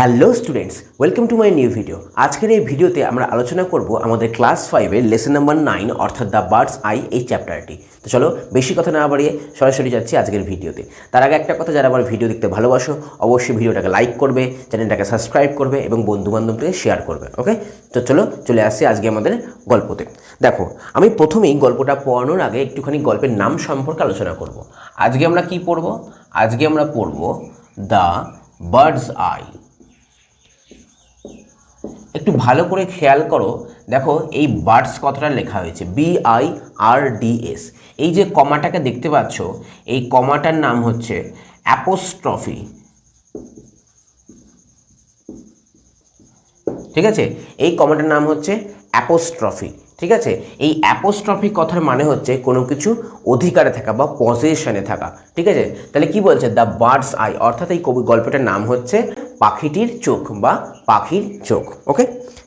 Hello students, welcome to my new video. আজকের এই ভিডিওতে আমরা আলোচনা করব আমাদের ক্লাস 5-এর লেসন নাম্বার 9 অর্থাৎ দ্য বার্ডস আই এই চ্যাপ্টারটি। তো চলো বেশি কথা না বাড়িয়ে সরাসরি যাচ্ছি আজকের ভিডিওতে। তার আগে একটা কথা, যারা আমার ভিডিও দেখতে ভালোবাসো অবশ্যই ভিডিওটাকে লাইক করবে, চ্যানেলটাকে সাবস্ক্রাইব করবে এবং বন্ধুবান্ধবকে শেয়ার করবে। ওকে, তো চলে আসছি আজকে আমাদের গল্পতে। দেখো, আমি প্রথমেই গল্পটা পড়ানোর আগে একটুখানি গল্পের নাম সম্পর্কে আলোচনা করব। আজকে আমরা কি পড়ব? আজকে আমরা পড়ব দ্য বার্ডস আই। একটু ভালো করে খেয়াল করো, দেখো এই বার্ডস কথাটা লেখা হয়েছে BIRDS। এই যে কমাটাকে দেখতে পাচ্ছ, এই কমাটার নাম হচ্ছে অ্যাপোস্ট্রফি। ঠিক আছে, এই কমাটার নাম হচ্ছে অ্যাপোস্ট্রফি। ঠিক আছে, এই অ্যাপোস্ট্রফি কথার মানে হচ্ছে কোনো কিছু অধিকারে থাকা বা পজিশনে থাকা। ঠিক আছে, তাহলে কি বলছে? দ্য বার্ডস আই, অর্থাৎ এই গল্পটার নাম হচ্ছে পাখিটির চোখ বা পাখির চোখ। ওকে,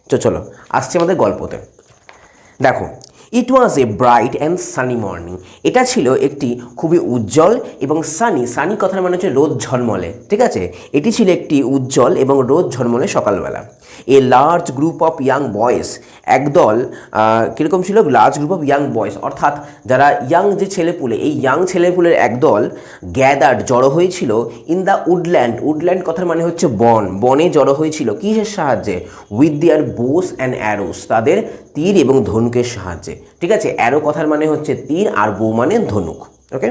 তো চলো আসছে আমাদের গল্পতে। দেখো, it was a bright and sunny morning. এটা ছিল একটি খুবই উজ্জ্বল এবং সানি কথার মানে হচ্ছে রোদ ঝলমলে। ঠিক আছে, এটি ছিল একটি উজ্জ্বল এবং রোদ ঝলমলে সকালবেলা। A large group of young boys, একদল কীরকম ছিল? Large group of young boys, অর্থাৎ যারা ইয়াং যে ছেলেপুলে, এই ইয়াং ছেলেপুলের একদল গ্যাদার্ড জড়ো হয়েছিল ইন দ্য উডল্যান্ড কথার মানে হচ্ছে বনে জড়ো হয়েছিল। কিসের সাহায্যে? With their bows and arrows, তাদের তীর এবং ধনুকের সাহায্যে। ঠিক আছে, অ্যারো কথার মানে হচ্ছে তীর আর বো মানে ধনুক। Okay,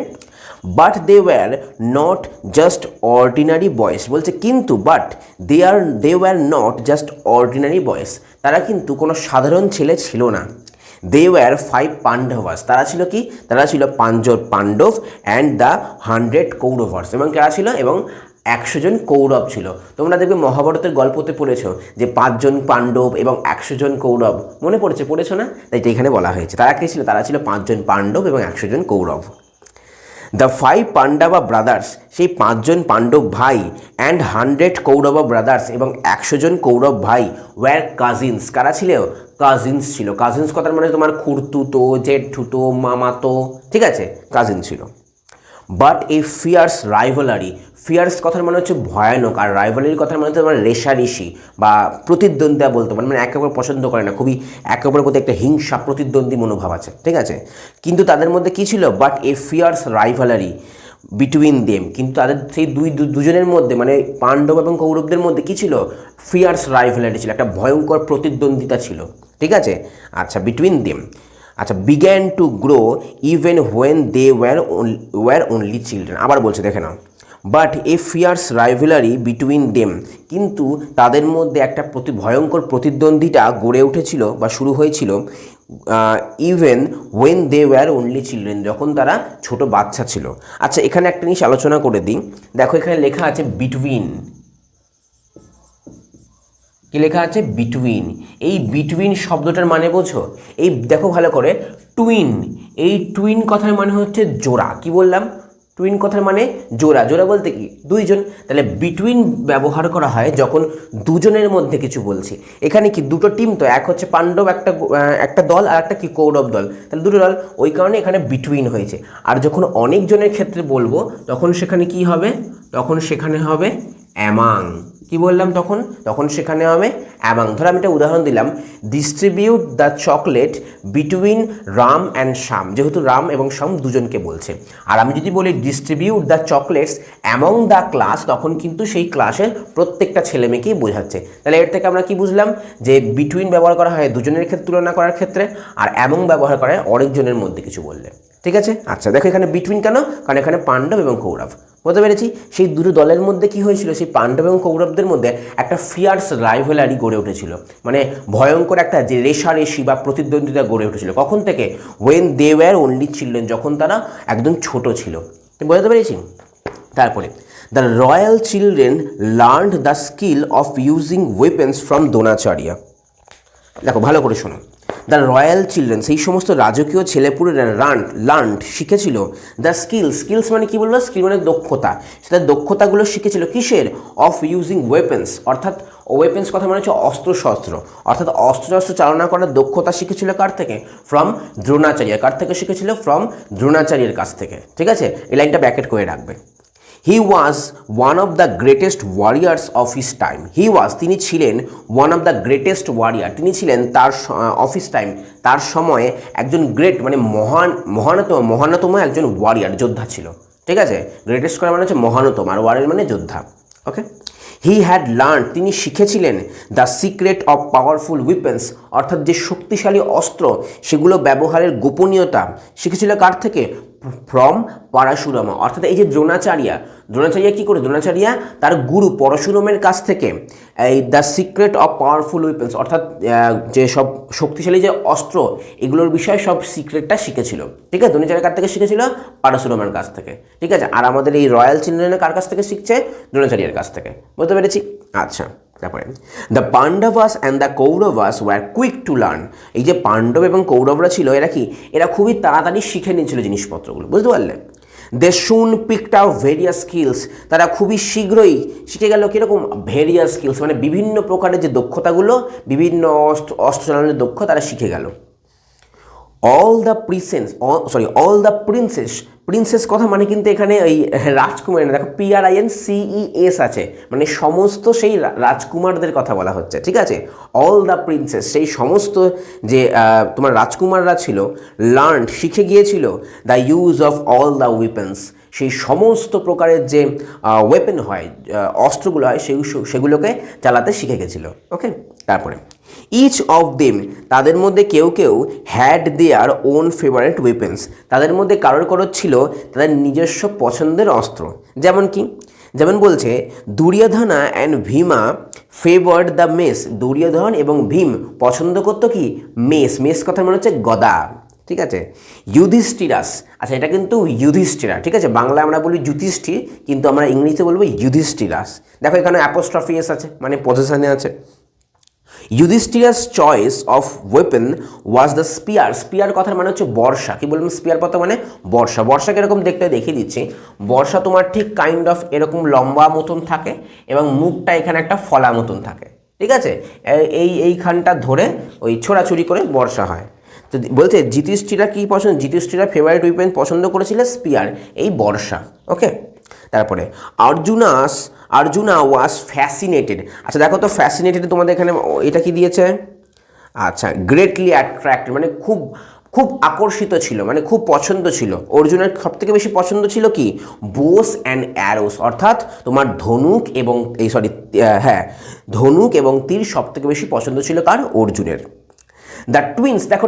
but they were not just ordinary boys, বলছে কিন্তু they were not just ordinary boys, তারা কিন্তু কোনো সাধারণ ছেলে ছিল না। দে ওয়্যার 5 পাণ্ডভাস, তারা ছিল কি? তারা ছিল 5 জন পাণ্ডব অ্যান্ড দ্য 100 কৌরভার্স, এবং কারা ছিল? এবং 100 জন কৌরব ছিল। তোমরা দেখবে মহাভারতের গল্পতে পড়েছো যে 5 জন পাণ্ডব এবং 100 জন কৌরব, মনে পড়েছো না? তাই এখানে বলা হয়েছে তারা কে ছিল? তারা ছিল 5 জন পাণ্ডব এবং 100 জন কৌরব। দ্য 5 পাণ্ডবা ব্রাদার্স, সেই 5 জন পাণ্ডব ভাই, অ্যান্ড 100 কৌরবা ব্রাদার্স, এবং 100 জন কৌরব ভাই, ওয়্যার কাজিনস, কারা ছিল? কাজিনস ছিল। কাজিনস কথার মানে তোমার খুড়তুতো, জেঠুতো, মামাতো। ঠিক আছে, কাজিন ছিল। বাট এ ফিয়ার্স রাইভালারি, ফিয়ার্স কথার মানে হচ্ছে ভয়ানক, আর রাইভালারি কথার মানে হচ্ছে তোমার রেষারেষি বা প্রতিদ্বন্দ্বিতা বলতে পারে, মানে একে অপর পছন্দ করে না, খুবই একে অপরের প্রতি একটা হিংসা প্রতিদ্বন্দ্বী মনোভাব আছে। ঠিক আছে, কিন্তু তাদের মধ্যে কী ছিল? But a fierce rivalry between them, কিন্তু তাদের সেই দুজনের মধ্যে, মানে পাণ্ডব এবং কৌরবদের মধ্যে কী ছিল? ফিয়ার্স রাইভালারি ছিল, একটা ভয়ঙ্কর প্রতিদ্বন্দ্বিতা ছিল। ঠিক আছে, আচ্ছা, বিটুইন দেম। আচ্ছা, began to grow even when they were only children. আবার বলছে, দেখে নাও, but a fierce rivalry between them, কিন্তু তাদের মধ্যে একটা ভয়ঙ্কর প্রতিদ্বন্দ্বিতা গড়ে উঠেছিল বা শুরু হয়েছিল even when they were only children, যখন তারা ছোট বাচ্চা ছিল। আচ্ছা, এখানে একটা জিনিস আলোচনা করে দিই। দেখো, এখানে লেখা আছে বিটুইন। কি লেখা আছে? বিটুইন। এই বিটুইন শব্দটার মানে বোঝো? এই দেখো ভালো করে, টুইন, এই টুইন কথার মানে হচ্ছে জোড়া। কি বললাম? টুইন কথার মানে জোড়া। জোড়া বলতে কি? দুইজন। তাহলে বিটুইন ব্যবহার করা হয় যখন দুজনের মধ্যে কিছু বলছি। এখানে কি দুটো টিম, তো এক হচ্ছে পাণ্ডব একটা দল, আর একটা কি কৌরব দল, তাহলে দুটো দল, ওই কারণে এখানে বিটুইন হয়েছে। আর যখন অনেকজনের ক্ষেত্রে বলবো তখন সেখানে কি হবে? তখন সেখানে হবে অ্যামাং। কি বললাম? তখন সেখানে হবে অ্যামাং। ধরো আমি একটা উদাহরণ দিলাম, distribute the chocolate between Ram and Shyam, যেহেতু রাম এবং শ্যাম দুজনকে বলছে। আর আমি যদি বলি distribute the chocolates among the class, তখন কিন্তু সেই ক্লাসের প্রত্যেকটা ছেলে মেয়েকেই বোঝাচ্ছে। তাহলে এর থেকে আমরা কি বুঝলাম? যে বিটুইন ব্যবহার করা হয় দুজনের ক্ষেত্রে তুলনা করার ক্ষেত্রে, আর অ্যামং ব্যবহার করা হয় অনেকজনের মধ্যে কিছু বললে। ঠিক আছে, আচ্ছা দেখো এখানে বিটুইন কেন? কারণ এখানে পাণ্ডব এবং কৌরব, বলতে পেরেছি? সেই দুটো দলের মধ্যে কি হয়েছিল? সেই পাণ্ডব এবং কৌরবদের মধ্যে একটা ফিয়ার্স রাইভালারি গড়ে উঠেছিল, মানে ভয়ঙ্কর একটা যে রেষারেষি বা প্রতিদ্বন্দ্বিতা গড়ে উঠেছিল। কখন থেকে? When they were only children, যখন তারা একদম ছোট ছিল। বুঝতে পেরেছি? তারপরে the royal children learned the skill of using weapons from Dronacharya. দেখো ভালো করে শোনো, দ্য রয়্যাল চিলড্রেন, সেই সমস্ত রাজকীয় ছেলেপুলেরা লার্নড শিখেছিল দ্য স্কিলস মানে কি বলবো? স্কিল মানে দক্ষতা। সেটা দক্ষতাগুলো শিখেছিল কিসের? অফ ইউজিং ওয়েপেন্স, অর্থাৎ ওয়েপেন্স কথা মানে হচ্ছে অস্ত্রশস্ত্র, অর্থাৎ অস্ত্রশস্ত্র চালনা করার দক্ষতা শিখেছিল কার থেকে? ফ্রম দ্রোণাচার্য। কার থেকে শিখেছিল? ফ্রম দ্রোণাচার্যের কাছ থেকে। ঠিক আছে, এই লাইনটা ব্র্যাকেট করে রাখবে। He was one of the greatest warriors of his time. He was তিনি ছিলেন one of the greatest warrior, তিনি ছিলেন তার অফ হিস টাইম তার সময়ে একজন গ্রেট মানে মহানতম একজন ওয়ারিয়ার, যোদ্ধা ছিল। ঠিক আছে, গ্রেটেস্ট করা মানে হচ্ছে মহানতম, আর ওয়ারিয়ার মানে যোদ্ধা। ওকে, হি হ্যাড লার্ন তিনি শিখেছিলেন the secret of powerful weapons, অর্থাৎ যে শক্তিশালী অস্ত্র সেগুলো ব্যবহারের গোপনীয়তা শিখেছিল কার থেকে? ফ্রম পরশুরামা, অর্থাৎ এই যে দ্রোণাচার্য কী করে? দ্রোণাচার্য তার গুরু পরশুরামের কাছ থেকে এই the secret of powerful weapons, অর্থাৎ যে সব শক্তিশালী যে অস্ত্র এগুলোর বিষয়ে সব সিক্রেটটা শিখেছিল। ঠিক আছে, দ্রোণাচার্য কার থেকে শিখেছিল? পরশুরামের কাছ থেকে। ঠিক আছে, আর আমাদের এই রয়্যাল চিলড্রেন কার কাছ থেকে শিখছে? দ্রোণাচার্যের কাছ থেকে। বুঝতে পেরেছি? আচ্ছা, তারপরে the Pandavas and the Kauravas were quick to learn. এই যে পাণ্ডব এবং কৌরবরা ছিল এরা কি? এরা খুবই তাড়াতাড়ি শিখে নিয়েছিল জিনিসপত্রগুলো। বুঝতে পারলে? দে শুন পিকড আউট ভেরিয়াস স্কিলস, তারা খুবই শীঘ্রই শিখে গেল কীরকম? ভেরিয়াস স্কিলস, মানে বিভিন্ন প্রকারের যে দক্ষতাগুলো, বিভিন্ন অস্ত্র চালানোর দক্ষ তারা শিখে গেল। অল দ্য প্রিন্সেস কথা মানে কিন্তু এখানে ওই রাজকুমার না, দেখো PRINCES আছে, মানে সমস্ত সেই রাজকুমারদের কথা বলা হচ্ছে। ঠিক আছে, অল দ্য প্রিন্সেস সেই সমস্ত যে তোমার রাজকুমাররা ছিল, লার্ন শিখে গিয়েছিল the use of all the weapons, সেই সমস্ত প্রকারের যে ওয়েপেন হয়, অস্ত্রগুলো হয়, সেগুলোকে চালাতে শিখে গেছিলো। ওকে, তারপরে ইচ অফ দেম, তাদের মধ্যে কেউ কেউ had their own favourite weapons, তাদের মধ্যে কারোর ছিল তাদের নিজস্ব পছন্দের অস্ত্র। যেমন কি? যেমন বলছে Duryodhana and Bhima favoured the mace, Duryodhan এবং ভীম পছন্দ করতো কি? মেস কথা মনে হচ্ছে গদা। ঠিক আছে, যুধিষ্ঠিরাস, আচ্ছা এটা কিন্তু যুধিষ্ঠিরা। ঠিক আছে, বাংলায় আমরা বলি যুধিষ্ঠির, কিন্তু আমরা ইংলিশে বলবো যুধিষ্ঠিরাস। দেখো এখানে অ্যাপোস্ট্রফি এস আছে, মানে পজিশনে আছে। Yudhishthira's choice of weapon was the spear, spear কথার মানে হচ্ছে বর্ষা। কি বললাম? স্পিয়ার কথা মানে বর্ষা। বর্ষা কীরকম দেখতে দেখিয়ে দিচ্ছি। বর্ষা তোমার ঠিক কাইন্ড অফ এরকম লম্বা মতন থাকে এবং মুখটা এখানে একটা ফলা মতন থাকে। ঠিক আছে, এইখানটা ধরে ওই ছোড়াছুড়ি করে বর্ষা হয়। তো বলছে যুধিষ্ঠিরা কী পছন্দ? যুধিষ্ঠিরা ফেভারিট ওয়েপেন পছন্দ করেছিল স্পিয়ার, এই বর্ষা। ওকে, তারপরে আর্জুনা ওয়াজ ফ্যাসিনেটেড। আচ্ছা দেখো তো, ফ্যাসিনেটেড তোমাদের এখানে এটা কি দিয়েছে? আচ্ছা, গ্রেটলি অ্যাট্রাক্টেড মানে খুব আকর্ষিত ছিল, মানে খুব পছন্দ ছিল। অর্জুনের সবথেকে বেশি পছন্দ ছিল কি? বোস অ্যান্ড অ্যারোস, অর্থাৎ তোমার ধনুক এবং তীর সবথেকে বেশি পছন্দ ছিল কার? অর্জুনের। দ্য টুইন্স, দেখো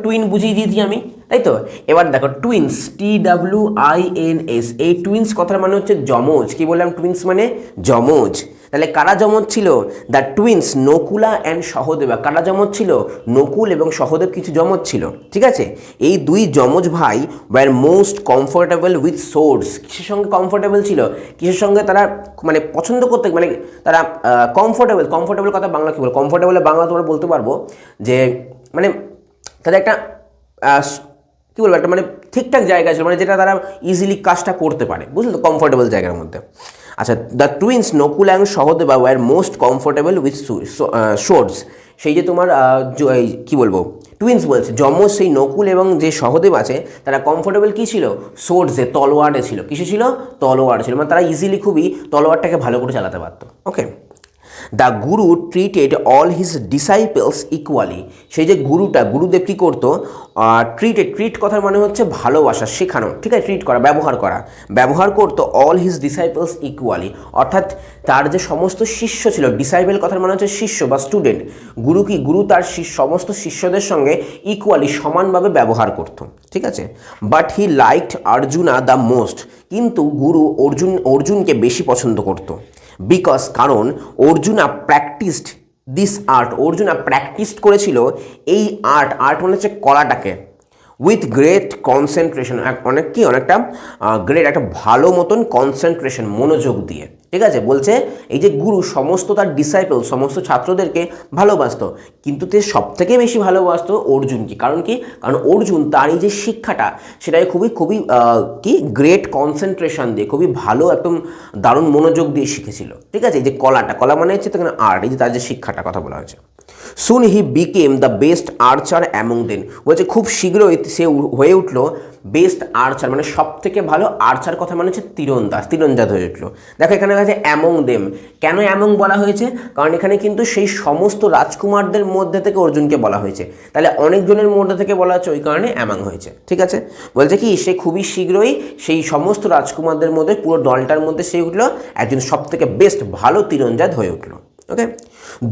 টুইন বুঝিয়ে দিয়েছি আমি, তাই তো? এবার দেখো টুইন্স, TWINS, এই টুইন্স কথার মানে হচ্ছে যমজ। কি বললাম? টুইন্স মানে যমজ। তাহলে কারা যমজ ছিল? The twins Nakula and Sahadeva, কারা যমজ ছিল? নকুল এবং সহদেব কিছু যমজ ছিল। ঠিক আছে, এই দুই যমজ ভাই war most comfortable with swords, কিসের সঙ্গে কমফোর্টেবল ছিল? কিসের সঙ্গে তারা মানে পছন্দ করতে, মানে তারা কমফোর্টেবল কথা বাংলা কী বলবো? কমফোর্টেবলের বাংলা তোমরা বলতে পারবো যে মানে তাদের একটা কী বলবো, একটা মানে ঠিকঠাক জায়গা ছিল, মানে যেটা তারা ইজিলি কাজটা করতে পারে। বুঝলে তো? কমফোর্টেবল জায়গার মধ্যে। আচ্ছা, the twins Nakul and Sahadeva war most comfortable with swords, সেই যে তোমার কী বলবো, টুইন্স বলছে যমজ, সেই নকুল এবং যে সহদেব আছে তারা কমফোর্টেবল কী ছিল? সোর্ডসে, তলোয়ারে ছিল। কিসে ছিল? তলোয়ার ছিল, মানে তারা ইজিলি খুবই তলোয়ারটাকে ভালো করে চালাতে পারতো। ওকে, the Guru treated all his disciples equally, সেই যে গুরুদেব কী করতো? ট্রিট কথার মানে হচ্ছে ভালোবাসা, শেখানো। ঠিক আছে, ট্রিট করা, ব্যবহার করতো অল হিজ ডিসাইপলস ইকুয়ালি, অর্থাৎ তার যে সমস্ত শিষ্য ছিল, ডিসাইপল কথার মানে হচ্ছে শিষ্য বা স্টুডেন্ট। গুরু তার সমস্ত শিষ্যদের সঙ্গে ইকুয়ালি সমানভাবে ব্যবহার করতো। ঠিক আছে, but he liked Arjuna the most, কিন্তু গুরু অর্জুনকে বেশি পছন্দ করতো। বিকজ কারণ Arjuna practised this art, Arjuna practice করেছিল এই আর্ট মানে হচ্ছে কলাটাকে, উইথ গ্রেট কনসেন্ট্রেশন, অনেকটা গ্রেট একটা ভালো মতন কনসেন্ট্রেশন, মনোযোগ দিয়ে। ঠিক আছে, বলছে এই যে গুরু সমস্ত তার ডিসাইপল, সমস্ত ছাত্রদেরকে ভালোবাসতো, কিন্তু সে সবথেকে বেশি ভালোবাসতো অর্জুনকে। কারণ অর্জুন তার এই যে শিক্ষাটা সেটাই খুবই কি গ্রেট কনসেন্ট্রেশন দিয়ে, খুবই ভালো একদম দারুণ মনোযোগ দিয়ে শিখেছিল। ঠিক আছে, এই যে কলা মানে হচ্ছে তখন আর্ট, এই যে তার যে শিক্ষাটা কথা বলা হয়েছে। Soon he became the best archer among them, বলছে খুব শীঘ্রই সে হয়ে উঠলো বেস্ট আর্চার মানে সব থেকে ভালো আর্চার কথা মানে হচ্ছে তীরন্দাজ হয়ে উঠলো। দেখো এখানে আছে অ্যামং দেম, কেন অ্যামং বলা হয়েছে? কারণ এখানে কিন্তু সেই সমস্ত রাজকুমারদের মধ্যে থেকে অর্জুনকে বলা হয়েছে, তাহলে অনেকজনের মধ্যে থেকে বলা হচ্ছে, ওই কারণে অ্যামং হয়েছে। ঠিক আছে, বলছে কি সে খুবই শীঘ্রই সেই সমস্ত রাজকুমারদের মধ্যে পুরো দলটার মধ্যে সে উঠলো একজন সব থেকে বেস্ট ভালো তীরন্দাজ হয়ে উঠলো। Okay,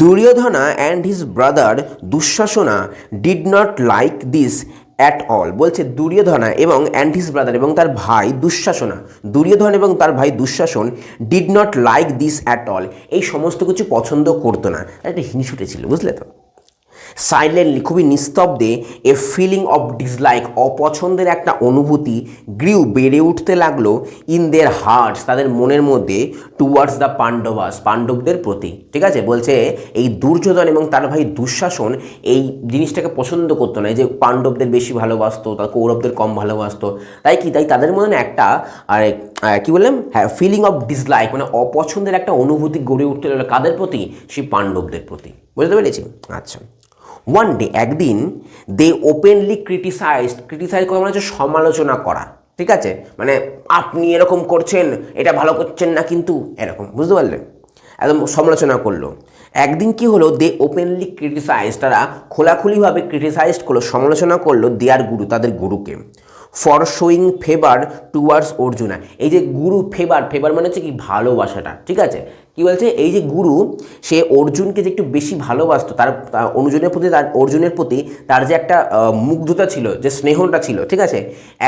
Duryodhana and his brother Dushasana did not like this at all. বলছে দুর্যোধনা এবং অ্যান্ড হিজ ব্রাদার এবং তার ভাই দুঃশাসনা, দুর্যোধন এবং তার ভাই Dushasan did not like this at all, এই সমস্ত কিছু পছন্দ করতো না, একটা হিংসুটে ছিল, বুঝলে তো। সাইলেন্টলি খুবই নিস্তব্ধে এ ফিলিং অফ ডিসলাইক, অপছন্দের একটা অনুভূতি গ্রিউ বেড়ে উঠতে লাগলো ইন দেয়ার হার্টস, তাদের মনের মধ্যে টুয়ার্ডস দ্য পাণ্ডবাস, পাণ্ডবদের প্রতি। ঠিক আছে, বলছে এই দুর্যোধন এবং তার ভাই দুঃশাসন এই জিনিসটাকে পছন্দ করতো না, এই যে পাণ্ডবদের বেশি ভালোবাসতো, তার কৌরবদের কম ভালোবাসতো, তাই তাদের মধ্যে একটা কি বললাম, হ্যাঁ, ফিলিং অফ ডিসলাইক মানে অপছন্দের একটা অনুভূতি গড়ে উঠতে লাগলো কাদের প্রতি? সেই পাণ্ডবদের প্রতি। বুঝতে পেরেছি? আচ্ছা, ওয়ান ডে একদিন দে ওপেনলি ক্রিটিসাইজ করা মানে হচ্ছে সমালোচনা করা। ঠিক আছে, মানে আপনি এরকম করছেন, এটা ভালো করছেন না কিন্তু, এরকম, বুঝতে পারলেন, একদম সমালোচনা করলো। একদিন কি হলো, দে ওপেনলি ক্রিটিসাইজ, তারা খোলাখুলিভাবে ক্রিটিসাইজ করলো, সমালোচনা করলো দেয়ার গুরু, তাদের গুরুকে, for showing favour towards Arjuna. এই যে গুরু, ফেভার মানে হচ্ছে কি ভালোবাসাটা। ঠিক আছে, কি বলছে, এই যে গুরু সে অর্জুনকে যে একটু বেশি ভালোবাসতো, তার অর্জুনের প্রতি তার যে একটা মুগ্ধতা ছিল, যে স্নেহটা ছিল। ঠিক আছে,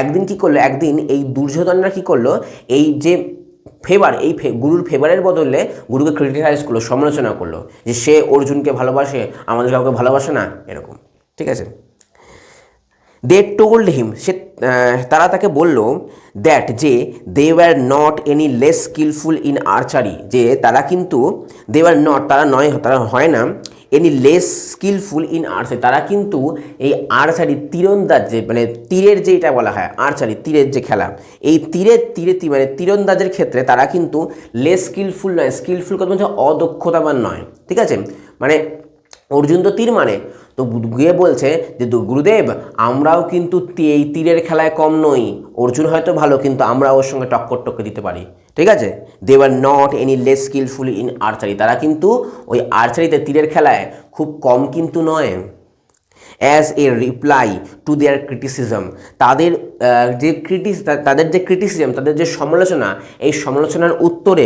একদিন কি করলো, একদিন এই দুর্যোধনরা কি করলো, এই যে ফেভার, এই গুরুর ফেভারের বদলে গুরুকে ক্রিটিসাইজ করলো, সমালোচনা করলো, যে সে অর্জুনকে ভালোবাসে, আমাদের কাউকে ভালোবাসে না, এরকম। ঠিক আছে, দে টোল্ড হিম, তারা তাকে বলল দ্যাট যে they were not any less skilful in archery, যে তারা কিন্তু তারা হয় না any less skilful in archery, তারা কিন্তু এই আর্চারি তীরন্দাজ, যে মানে তীরের যে এটা বলা হয় আর্চারি, তীরের যে খেলা, এই মানে তীরন্দাজের ক্ষেত্রে তারা কিন্তু লেস স্কিলফুল নয়, স্কিলফুল কথা বলছে অদক্ষতাবান নয়। ঠিক আছে, মানে অর্জুন তো তীর মানে, তো গিয়ে বলছে যে গুরুদেব আমরাও কিন্তু এই তীরের খেলায় কম নই, অর্জুন হয়তো ভালো কিন্তু আমরা ওর সঙ্গে টক্কর দিতে পারি। ঠিক আছে, they were not any less skilful in archery, তারা কিন্তু ওই আর্চারিতে তীরের খেলায় খুব কম কিন্তু নয়। As a reply to their criticism, তাদের যে ক্রিটিসিজম, তাদের যে সমালোচনা, এই সমালোচনার উত্তরে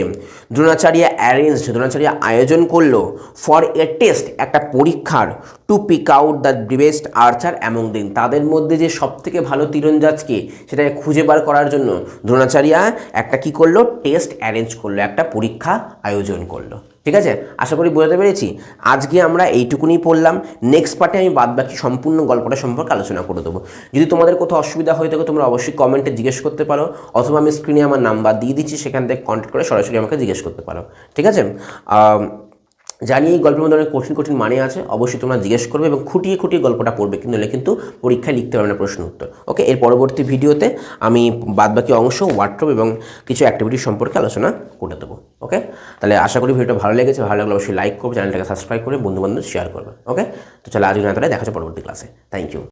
দ্রোণাচার্য আয়োজন করলো ফর এ টেস্ট, একটা পরীক্ষার, to pick out the best archer among them, তাদের মধ্যে যে সবথেকে ভালো তীরন্দাজকে সেটাকে খুঁজে বার করার জন্য দ্রোণাচার্য একটা কি করলো, টেস্ট অ্যারেঞ্জ করলো, একটা পরীক্ষা আয়োজন করলো। ঠিক আছে, আশা করি বোঝাতে পেরেছি। আজকে আমরা এইটুকুনি পড়লাম, নেক্সট পার্টে আমি বাদবাকি সম্পূর্ণ গল্পটা সম্পর্কে আলোচনা করে দেবো। যদি তোমাদের কোথাও অসুবিধা হয়ে থাকে তোমরা অবশ্যই কমেন্টে জিজ্ঞেস করতে পারো, অথবা আমি স্ক্রিনে আমার নাম্বার দিয়ে দিচ্ছি, সেখান থেকে কন্ট্যাক্ট করে সরাসরি আমাকে জিজ্ঞেস করতে পারো। ঠিক আছে, জানি এই গল্পের মধ্যে অনেক কঠিন মানে আছে, অবশ্যই তোমরা জিজ্ঞেস করবে এবং খুঁটিয়ে গল্পটা পড়বে, কিন্তু পরীক্ষায় লিখতে পারবে না প্রশ্ন উত্তর। ওকে, এর পরবর্তী ভিডিওতে আমি বাদবাকি অংশ ওয়ার্ড্রপ এবং কিছু অ্যাক্টিভিটি সম্পর্কে আলোচনা করে দেবো। ওকে, তাহলে আশা করি ভিডিওটা ভালো লেগেছে, ভালো লাগলে অবশ্যই লাইক করবে, চ্যানেলটাকে সাবস্ক্রাইব করে বন্ধুবান্ধব শেয়ার করবে। ওকে, তো চলো আজকে দেখা হচ্ছে পরবর্তী ক্লাসে। Thank you.